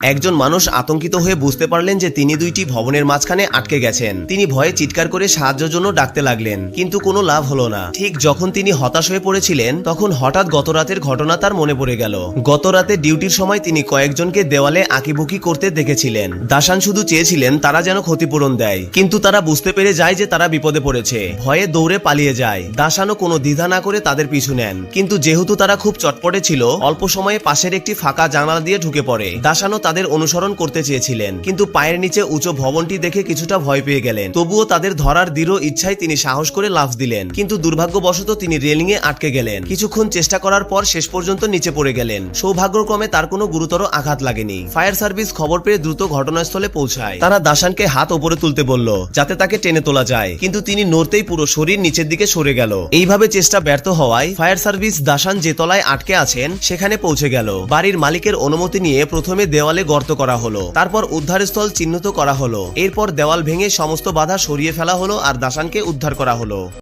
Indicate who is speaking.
Speaker 1: একজন মানুষ আতঙ্কিত হয়ে বুঝতে পারলেন যে তিনি দুইটি ভবনের মাঝখানে আটকে গেছেন। তিনি ভয়ে চিৎকার করে সাহায্যের জন্য ডাকতে লাগলেন, কিন্তু কোনো লাভ হলো না। ঠিক যখন তিনি হতাশ হয়ে পড়েছিলেন তখন হঠাৎ গতরাতের ঘটনা তার মনে পড়ে গেল। গতরাতে ডিউটির সময় তিনি কয়েকজনকে দেওয়ালে আঁকিবুকি করতে দেখেছিলেন। দাসান শুধু চেয়েছিলেন তারা যেন ক্ষতিপূরণ দেয়, কিন্তু তারা বুঝতে পেরে যায় যে তারা বিপদে পড়েছে। ভয়ে দৌড়ে পালিয়ে যায়। দাসানও কোনো দ্বিধা না করে তাদের পিছু নেন, কিন্তু যেহেতু তারা খুব চটপটে ছিল, অল্প সময়ে পাশের একটি ফাঁকা জানালা দিয়ে ঢুকে পড়ে। দাসানও তাদের অনুসরণ করতে চেয়েছিলেন, কিন্তু পায়ের নিচে উঁচু ভবনটি দেখে কিছুটা ভয় পেয়ে গেলেন। তবুও তাদের ধরার দৃঢ় ইচ্ছায় তিনি সাহস করে লাফ দিলেন, কিন্তু দুর্ভাগ্যবশত তিনি রেলিং এ আটকে গেলেন। কিছুক্ষণ চেষ্টা করার পর শেষ পর্যন্ত নিচে পড়ে গেলেন। সৌভাগ্যক্রমে তার কোনো গুরুতর আঘাত লাগেনি। ফায়ার সার্ভিস খবর পেয়ে দ্রুত ঘটনাস্থলে পৌঁছায়। তারা দাসানকে হাত উপরে তুলতে বলল যাতে তাকে টেনে তোলা যায়, কিন্তু তিনি নড়তেই পুরো শরীর নিচের দিকে সরে গেল। এইভাবে চেষ্টা ব্যর্থ হওয়ায় ফায়ার সার্ভিস দাসান যে তলায় আটকে আছেন সেখানে পৌঁছে গেল। বাড়ির মালিকের অনুমতি নিয়ে প্রথমে দেওয়ালে গর্ত করা হলো, তারপর উদ্ধারস্থল চিহ্নিত করা হলো। এরপর দেওয়াল ভেঙে সমস্ত বাধা সরিয়ে ফেলা হলো আর দাসানকে উদ্ধার করা হলো।